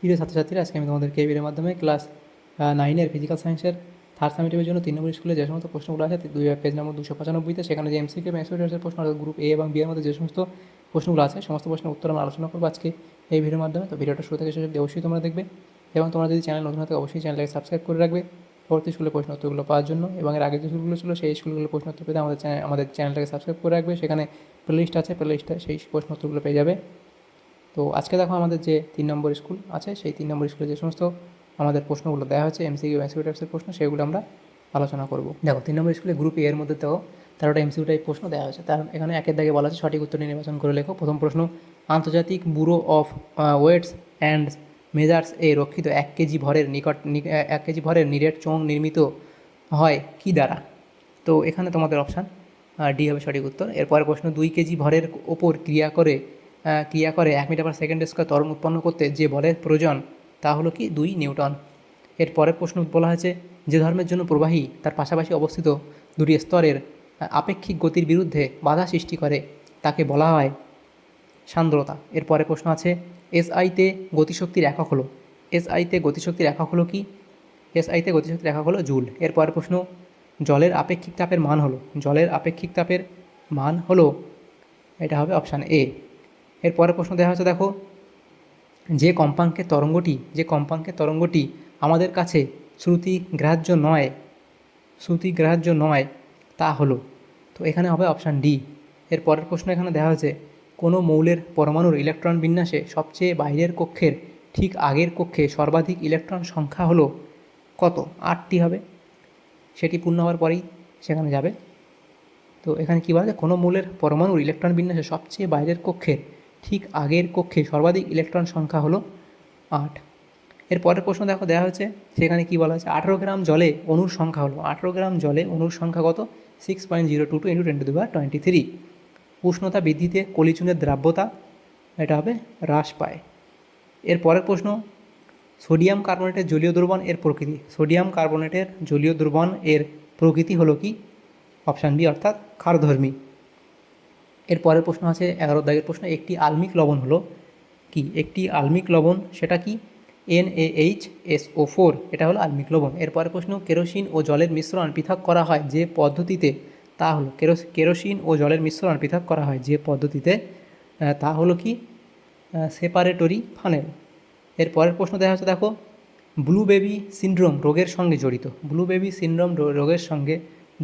প্রিয় ছাত্রছাত্রীরা, আজকে আমি তোমাদেরকে এই ভিডিওর মাধ্যমে ক্লাস 9-এর ফিজিক্যাল সায়েন্সের থার্ড সামেটিভের জন্য 3 নম্বর স্কুলে যে সমস্ত প্রশ্নগুলো আছে পেজ নম্বর 295-তে, সেখানে যে এমসিকিউ এবং এক্সপেরিয়েন্সের প্রশ্ন অর্থাৎ গ্রুপ এ এবং বি এর মধ্যে যে সমস্ত প্রশ্নগুলো আছে সমস্ত প্রশ্নের উত্তর আমরা আলোচনা করবো আজকে এই ভিডিওর মাধ্যমে। তো ভিডিওটা শুরু থেকে শেষ অবধি অবশ্যই তোমরা দেখবে এবং তোমরা যদি চ্যানেল নতুন হতে অবশ্যই চ্যানেলটাকে সাবস্ক্রাইব করে রাখবে পরবর্তী স্কুলের প্রশ্ন উত্তরগুলো পাওয়ার জন্য। এবং এর আগে যে স্কুলগুলো ছিল সেই স্কুলগুলোর প্রশ্ন উত্তর পেতে আমাদের চ্যানেলটাকে সাবস্ক্রাইব করে রাখবে। সেখানে প্লেলিস্ট আছে, প্লেলিস্টে সেই প্রশ্ন উত্তরগুলো পেয়ে যাবে। তো আজকে দেখো আমাদের যে 3 নম্বর স্কুল আছে সেই 3 নম্বর স্কুলে যে সমস্ত আমাদের প্রশ্নগুলো দেওয়া হয়েছে এমসিকিউ এমসিকিউ টাইপসের প্রশ্ন, সেগুলো আমরা আলোচনা করব। দেখো 3 নম্বর স্কুলে গ্রুপ এ এর মধ্যে তো 13টা এমসিকিউ টাইপ প্রশ্ন দেওয়া হয়েছে। তার এখানে একের দাগে বলা আছে সঠিক উত্তরটি নির্বাচন করে লেখো। প্রথম প্রশ্ন, আন্তর্জাতিক bureau of weights and measures এ রক্ষিত 1 কেজি ভরের 1 কেজি ভরের নিরেট চোঙ নির্মিত হয় কী দ্বারা? তো এখানে তোমাদের অপশান ডি হবে সঠিক উত্তর। এরপরে প্রশ্ন, 2 কেজি ভরের ওপর ক্রিয়া করে 1 মিটার পার সেকেন্ড স্কোয়ার ত্বরণ উৎপন্ন করতে যে বলের প্রয়োজন তা হলো কি 2 নিউটন। এর পরের প্রশ্ন বলা হয়েছে, যে ধর্মের জন্য প্রবাহী তার পাশাপাশি অবস্থিত দুটি স্তরের আপেক্ষিক গতির বিরুদ্ধে বাধা সৃষ্টি করে তাকে বলা হয় সান্দ্রতা। এর পরে প্রশ্ন আছে, এসআইতে গতিশক্তির একক হলো এসআইতে গতিশক্তির একক হলো কি? এসআইতে গতিশক্তির একক হলো জুল। এর পরের প্রশ্ন, জলের আপেক্ষিক তাপের মান হলো এটা হবে অপশান এ। এর পরের প্রশ্ন দেওয়া হচ্ছে, দেখো, যে কম্পাঙ্কের তরঙ্গটি আমাদের কাছে শ্রুতিগ্রাহ্য নয় তা হলো, তো এখানে হবে অপশান ডি। এর পরের প্রশ্ন এখানে দেওয়া হয়েছে, কোনো মৌলের পরমাণুর ইলেকট্রন বিন্যাসে সবচেয়ে বাইরের কক্ষের ঠিক আগের কক্ষে সর্বাধিক ইলেকট্রন সংখ্যা হলো কত? 8টি হবে, সেটি পূর্ণ হওয়ার পরেই সেখানে যাবে। তো এখানে কী বলা যায়, কোনো মৌলের পরমাণুর ইলেকট্রন বিন্যাসে সবচেয়ে বাইরের কক্ষের ঠিক আগের কক্ষে সর্বাধিক ইলেকট্রন সংখ্যা হলো 8। এর পরের প্রশ্ন দেখো দেওয়া হয়েছে, সেখানে কী বলা হয়েছে, 18 গ্রাম জলে অণুর সংখ্যা হলো 18 গ্রাম জলে অণুর সংখ্যা কত? 6.022 × 10⁻23। উষ্ণতা বৃদ্ধিতে কলিচুনের দ্রাব্যতা এটা হবে হ্রাস পায়। এর পরের প্রশ্ন, সোডিয়াম কার্বনেটের জলীয় দ্রবণ এর প্রকৃতি হলো কি? অপশান বি অর্থাৎ ক্ষারধর্মী। এর পরের প্রশ্ন আছে 11 দাগের প্রশ্ন, একটি আলমিক লবণ হলো কি? সেটা কি? NaHSO4, এটা হলো আলমিক লবণ। এর পরের প্রশ্ন, কেরোসিন ও জলের মিশ্রণ পৃথক করা হয় যে পদ্ধতিতে তা হলো তা হলো কি? সেপারেটরি ফানেল। এর পরের প্রশ্ন দেখা হচ্ছে, দেখো, ব্লু বেবি সিনড্রোম রোগের সঙ্গে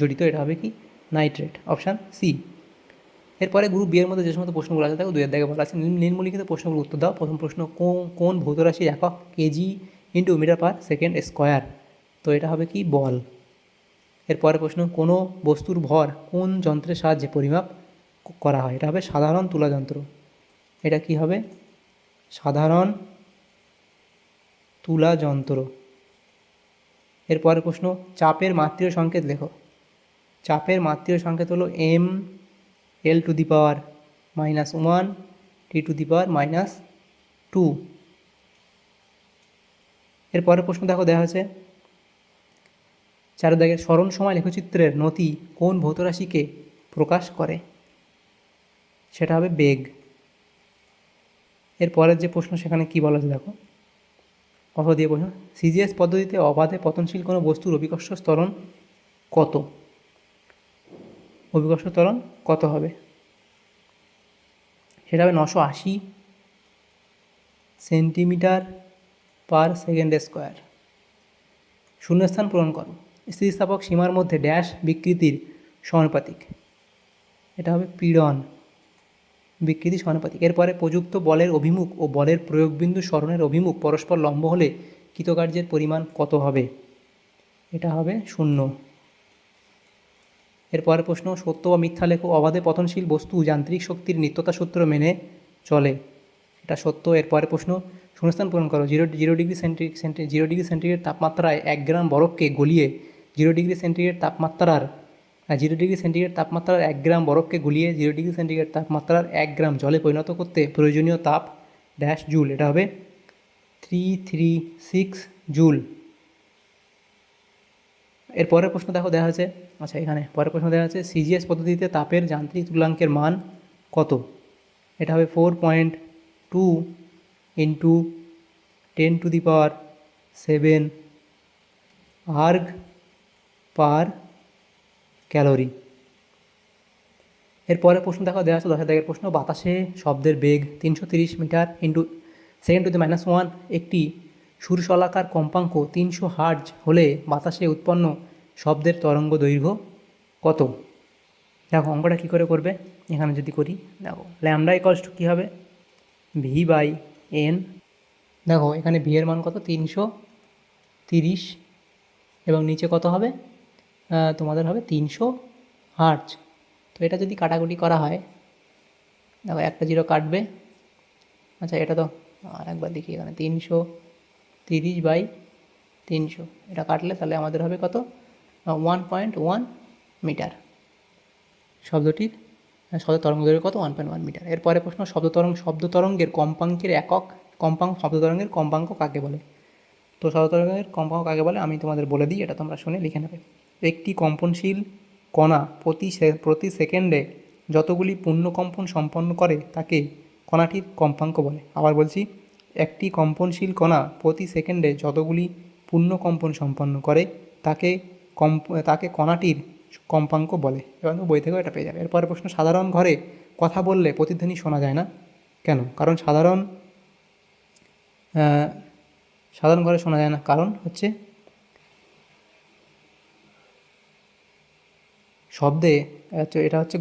জড়িত এটা হবে কি? Nitrate, option C. এরপরে গ্রুপ বি এর মধ্যে যে সমস্ত প্রশ্নগুলো আছে, দেখো 2 দাগে বলা আছে, নিম্নলিখিত প্রশ্নগুলো উত্তর দাও। প্রথম প্রশ্ন, কোন ভৌতরাশির একক KG × metre per second square? তো এটা হবে কি? বল। এরপরে প্রশ্ন, কোনো বস্তুর ভর কোন যন্ত্রের সাহায্যে পরিমাপ করা হয়? এটা হবে সাধারণ তুলা যন্ত্র। এটা কি হবে? সাধারণ তুলা যন্ত্র। এরপরে প্রশ্ন, চাপের মাত্রীয় সংকেত লেখো। চাপের মাত্রীয় সংকেত হলো mL⁻⁻1 T⁻⁻2। এরপরে প্রশ্ন দেখো দেওয়া হয়েছে 4 দাগের, স্মরণ সময় লেখচিত্রের নতি কোন ভৌতরাশিকে প্রকাশ করে? সেটা হবে বেগ। এরপরের যে প্রশ্ন সেখানে কি বলা আছে, দেখো, কত দিয়ে প্রশ্ন, সিজিএস পদ্ধতিতে অবাধে পতনশীল কোনো বস্তুর অভিকর্ষ ত্বরণ কত হবে? সেটা হবে 980 সেন্টিমিটার পার সেকেন্ড স্কোয়ার। শূন্যস্থান পূরণ করো। স্থিতিস্থাপক সীমার মধ্যে ড্যাশ বিকৃতির সমানুপাতিক? এটা হবে পীড়ন বিকৃতি সমানুপাতিক। এরপরে, প্রযুক্ত বলের অভিমুখ ও বলের প্রয়োগবিন্দু সরণের অভিমুখ পরস্পর লম্ব হলে কৃতকার্যের পরিমাণ কত হবে? এটা হবে 0। এরপরে প্রশ্ন, সত্য বা মিথ্যা লেখো। অবাধে পতনশীল বস্তু যান্ত্রিক শক্তির নিত্যতা সূত্র মেনে চলে। এটা সত্য। এরপরে প্রশ্ন, শূন্যস্থান পূরণ করো। 0 ডিগ্রি সেন্টিগ্রেড তাপমাত্রায় 1 গ্রাম বরফকে গলিয়ে 0 ডিগ্রি সেন্টিগ্রেড তাপমাত্রার 1 গ্রাম বরফকে গলিয়ে 0 ডিগ্রি সেন্টিগ্রেড তাপমাত্রার 1 গ্রাম জলে পরিণত করতে প্রয়োজনীয় তাপ ড্যাশ জুল। এটা হবে 336 জুল। এর পরের প্রশ্ন দেখো দেওয়া হয়েছে, আচ্ছা, এখানে পরের প্রশ্ন দেওয়া আছে, সিজিএস পদ্ধতিতে তাপের যান্ত্রিক তুল্যাঙ্কের মান কত? এটা হবে 4.2 × 10⁷ আর্গ পার ক্যালোরি। এরপরে প্রশ্ন দেখো দেওয়া আছে 10 দাগের প্রশ্ন, বাতাসে শব্দের বেগ 330 মিটার ইন্টু 10⁻⁻1 একটি সুরশলাকার কম্পাঙ্ক 300 হার্জ হলে বাতাসে উৎপন্ন শব্দের তরঙ্গ দৈর্ঘ্য কত? দেখো অঙ্কটা কী করে করবে, এখানে যদি করি দেখো ল্যামডা ইকলস টু কী হবে v/n। দেখো এখানে ভি এর মান কত 330 এবং নিচে কত হবে তোমাদের হবে 300 হার্জ। তো এটা যদি কাটাকুটি করা হয় দেখো একটা জিরো কাটবে, আচ্ছা এটা তো একবার দেখি এখানে 330/300 এটা কাটলে তাহলে আমাদের হবে কত 1.1 মিটার শব্দটির শব্দ তরঙ্গ দৈর্ঘ্য কত 1.1 মিটার। এরপরে প্রশ্ন শব্দ তরঙ্গের কম্পাঙ্কের একক শব্দ তরঙ্গের কম্পাঙ্ক কাকে বলে? তো শব্দ তরঙ্গের কম্পাঙ্ক কাকে বলে আমি তোমাদের বলে দিই, এটা তোমরা শুনে লিখে নেবে। একটি কম্পনশীল কণা প্রতি সেকেন্ডে যতগুলি পূর্ণকম্পন সম্পন্ন করে তাকে কণাটির কম্পাঙ্ক বলে। আবার বলছি, একটি কম্পনশীল কণা প্রতি সেকেন্ডে যতগুলি পূর্ণকম্পন সম্পন্ন করে তাকে কণাটির কম্পাঙ্ক বলে। এবার বই থেকেও এটা পেয়ে যাবে। এরপরে প্রশ্ন, সাধারণ ঘরে কথা বললে প্রতিধ্বনি শোনা যায় না কেন? কারণ সাধারণ ঘরে শোনা যায় না কারণ হচ্ছে শব্দে এটা হচ্ছে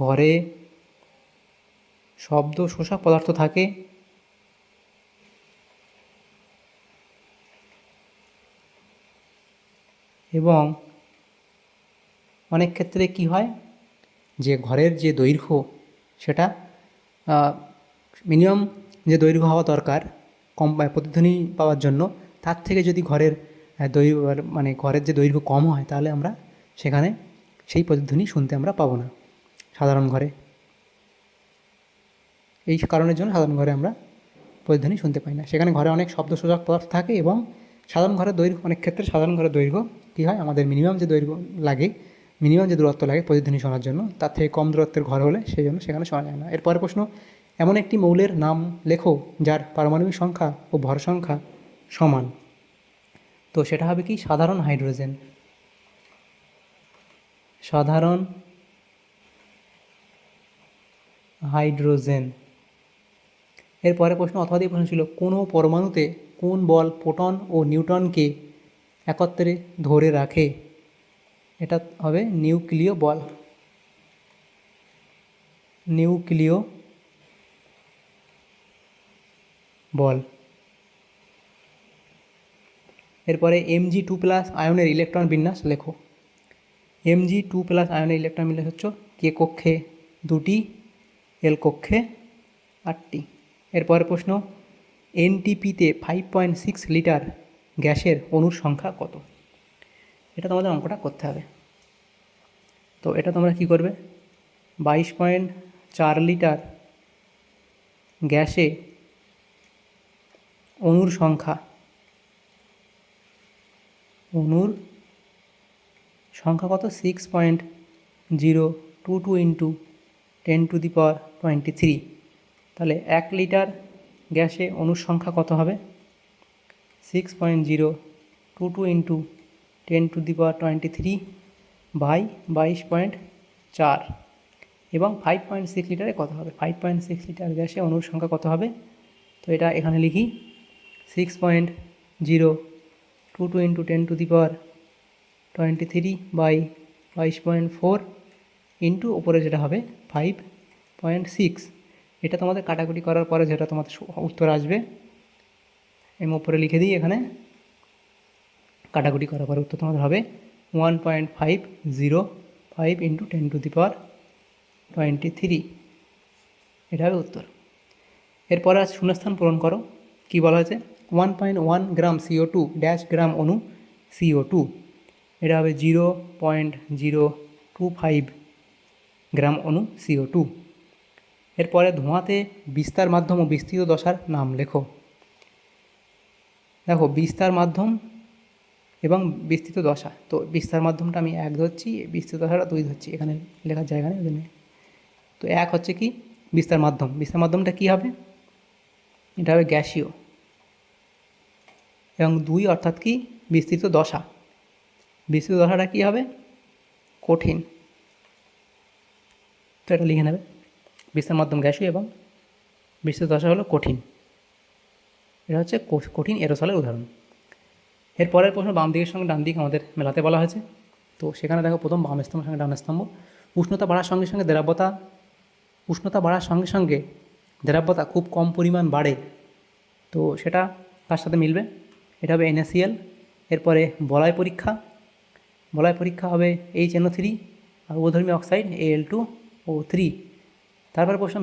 ঘরে শব্দ শোষক পদার্থ থাকে এবং অনেক ক্ষেত্রে কি হয় যে ঘরের যে দৈর্ঘ্য সেটা মিনিমাম যে দৈর্ঘ্য হওয়া দরকার প্রতিধ্বনি পাওয়ার জন্য তার থেকে যদি ঘরের ঘরের যে দৈর্ঘ্য কম হয় তাহলে আমরা সেখানে সেই প্রতিধ্বনি শুনতে আমরা পাবো না সাধারণ ঘরে। এই কারণের জন্য সাধারণ ঘরে আমরা প্রতিধ্বনি শুনতে পাই না, সেখানে ঘরে অনেক শব্দ শোষক পদার্থ থাকে এবং সাধারণ ঘরের দৈর্ঘ্য অনেক ক্ষেত্রে সাধারণ ঘরের দৈর্ঘ্য কী হয় আমাদের মিনিমাম যে দৈর্ঘ্য লাগে মিনিমাম যে দূরত্ব লাগে প্রতিধ্বনি শোনার জন্য তার থেকে কম দূরত্বের ঘর হলে সেই জন্য সেখানে শোনা যায় না। এরপরে প্রশ্ন, এমন একটি মৌলের নাম লেখো যার পারমাণবিক সংখ্যা ও ভর সংখ্যা সমান। তো সেটা হবে কি সাধারণ হাইড্রোজেন। সাধারণ হাইড্রোজেন। এরপরে প্রশ্ন অথবা দিয়ে প্রশ্ন ছিল, কোনো পরমাণুতে কোন বল প্রোটন ও নিউট্রনকে একত্রে ধরে রাখে? এটা হবে নিউক্লিয় বল। নিউক্লিয় বল। এরপরে Mg2+ আয়নের ইলেকট্রন বিন্যাস লেখো। Mg2+ আয়নের ইলেকট্রন বিন্যাস হচ্ছে কে কক্ষে 2টি, এল কক্ষে 8টি। এরপরে প্রশ্ন, এনটিপিতে 5.6 লিটার গ্যাসের অণুর সংখ্যা কত? এটা তোমাদের অঙ্কটা করতে হবে। তো এটা তোমরা কি করবে, 22.4 লিটার গ্যাসে অণুর সংখ্যা কত 6.022 ইন্টু 10⁻23। তাহলে 1 লিটার গ্যাসে অণুর সংখ্যা কত হবে 6.022 ইন্টু 10⁻23 বাই 22.4 এবং 5.6 লিটারে কত হবে 5.6 লিটার গ্যাসে অণুর সংখ্যা কত হবে। তো এটা এখানে লিখি 6.022 ইন্টু 10⁻23 বাই 22.4 ইন্টু ওপরে যেটা হবে 5.6। এটা তোমাদের কাটাকুটি করার পরে যেটা তোমাদের উত্তর আসবে আমি ওপরে লিখে দিই, এখানে কাটাকুটি করার পরে উত্তর তোমাদের হবে 1.505 ইন্টু 10⁻23। এটা হবে উত্তর। এরপরে আজ শূন্যস্থান পূরণ করো। কি বলা হয়েছে 1.1 গ্রাম CO2 ড্যাশ গ্রাম অণু CO2, এটা হবে 0.025 গ্রাম অণু CO2। এরপরে ধোঁয়াতে বিস্তার মাধ্যম ও বিস্তৃত দশার নাম লেখো। দেখো বিস্তার মাধ্যম এবং বিস্তৃত দশা, তো বিস্তার মাধ্যমটা আমি 1 ধরছি, বিস্তৃত দশাটা 2 ধরছি, এখানে লেখার জায়গা নেই। তো 1 হচ্ছে কি বিস্তার মাধ্যমটা কী হবে এটা হবে গ্যাসীয়। এবং 2 অর্থাৎ কি বিস্তৃত দশা। বিস্তৃত দশাটা কী হবে? কঠিন। তো এটা লিখে নেবে, বিস্তার মাধ্যম গ্যাসীয় এবং বিস্তৃত দশা হলো কঠিন। এটা হচ্ছে কঠিন এরোসলের উদাহরণ। এর পরের প্রশ্ন বাম দিকের সঙ্গে ডান দিক আমাদের মেলাতে বলা হয়েছে। তো সেখানে দেখো প্রথম বাম স্তম্ভের সঙ্গে ডান স্তম্ভ। উষ্ণতা বাড়ার সঙ্গে সঙ্গে দ্রাব্যতা খুব কম পরিমাণ বাড়ে। তো সেটা তার সাথে মিলবে, এটা হবে NaCl। এরপরে বলয় পরীক্ষা হবে HNO3 আর উভধর্মী অক্সাইড Al2O3। তারপরে প্রশ্ন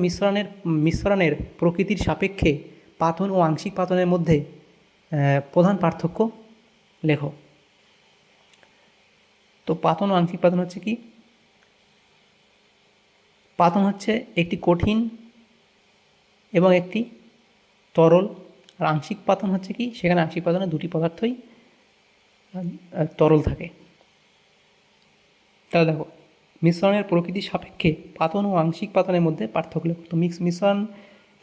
মিশ্রণের প্রকৃতির সাপেক্ষে পাতন ও আংশিক পাতনের মধ্যে প্রধান পার্থক্য লেখো। তো পাতন ও আংশিক পাতন হচ্ছে কি? পাতন হচ্ছে একটি কঠিন এবং একটি তরল, আর আংশিক পাতন হচ্ছে কি? সেখানে আংশিক পাতনে দুটি পদার্থই তরল থাকে। তাহলে দেখো, মিশ্রণের প্রকৃতির সাপেক্ষে পাতন ও আংশিক পাতনের মধ্যে পার্থক্য লেখো। তো মিশ্রণ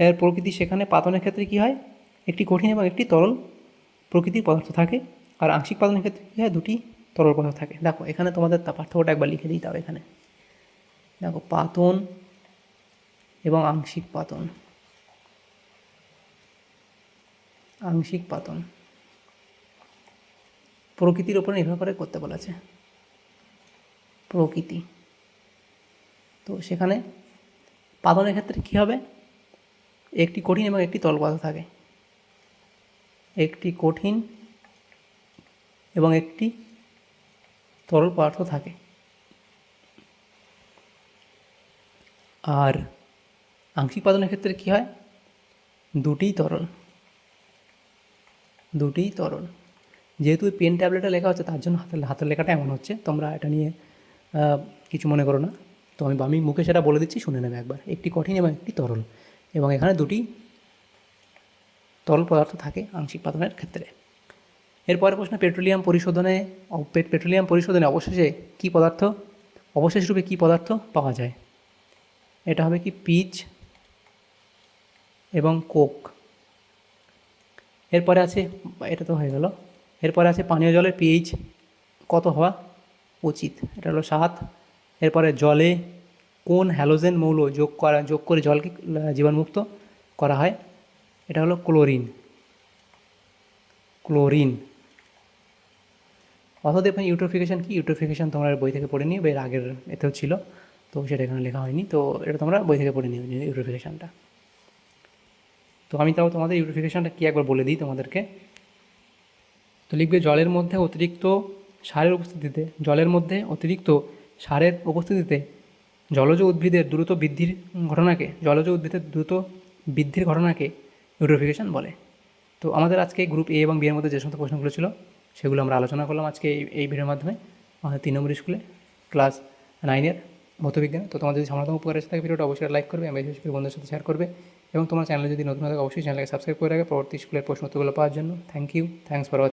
এর প্রকৃতি, সেখানে পাতনের ক্ষেত্রে কী হয়? একটি কঠিন এবং একটি তরল প্রকৃতির পদার্থ থাকে, আর আংশিক পাতনের ক্ষেত্রে কী হয়? দুটি তরল পদার্থ থাকে। দেখো এখানে তোমাদের পার্থক্যটা একবার লিখে দিতে হবে। এখানে দেখো, পাতন এবং আংশিক পাতন প্রকৃতির উপর নির্ভর করে করতে বলেছে। প্রকৃতি, তো সেখানে পাতনের ক্ষেত্রে কী হবে? একটি কঠিন এবং একটি তরল পদার্থ থাকে। একটি কঠিন এবং একটি তরল পদার্থ থাকে। আর আংশিক পাতনের ক্ষেত্রে কী হয়? দুটিই তরল। যেহেতু পেন ট্যাবলেটে লেখা হচ্ছে, তার জন্য হাতের লেখাটা এমন হচ্ছে। তোমরা এটা নিয়ে কিছু মনে করো না। তো আমি মুখে সেটা বলে দিচ্ছি, শুনে নেবে একবার। একটি কঠিন এবং একটি তরল, এবং এখানে দুটি তরল পদার্থ থাকে আংশিক পাতনের ক্ষেত্রে। এরপরে প্রশ্ন, পেট্রোলিয়াম পরিশোধনে অবশেষ রূপে কী পদার্থ পাওয়া যায়? এটা হবে কি? পিচ এবং কোক। এরপরে আছে, এটা তো হয়ে গেল। এরপরে আছে পানীয় জলের pH কত হওয়া উচিত? এটা হলো 7। এরপরে জলে কোন হ্যালোজেন মৌল যোগ করে জলকে জীবাণুমুক্ত করা হয়? এটা হলো ক্লোরিন। অর্থাৎ এখানে ইউট্রোফিকেশন কি? ইউট্রোফিকেশন তোমরা বই থেকে পড়ে নিও, এর আগের এতেও ছিল, তো সেটা এখানে লেখা হয়নি। তো এটা তোমরা বই থেকে পড়ে নিও ইউট্রোফিকেশনটা। তো আমি তোমাদের ইউট্রোফিকেশনটা কি একবার বলে দিই তোমাদেরকে। তো লিখবে, জলের মধ্যে অতিরিক্ত সারের উপস্থিতিতে জলজ উদ্ভিদের দ্রুত বৃদ্ধির ঘটনাকে ইউট্রোফিকেশন বলে। তো আমাদের আজকে গ্রুপ A এবং B এর মধ্যে যে সমস্ত প্রশ্নগুলো ছিল, সেগুলো আমরা আলোচনা করলাম আজকে এই ভিডিওর মাধ্যমে আমাদের 3 নম্বর স্কুলে ক্লাস 9-এর ভৌতবিজ্ঞান। তো তোমার যদি সামান্যতম উপকার এসে থাকে, ভিডিওটা অবশ্যই লাইক করবে এবং বেশি বন্ধুদের সাথে শেয়ার করবে, এবং তোমার চ্যানেলে যদি নতুন থাকে অবশ্যই চ্যানেলকে সাবস্ক্রাইব করে রাখবে পরবর্তী স্কুলের প্রশ্ন উত্তরগুলো পাওয়ার জন্য। Thanks for watching.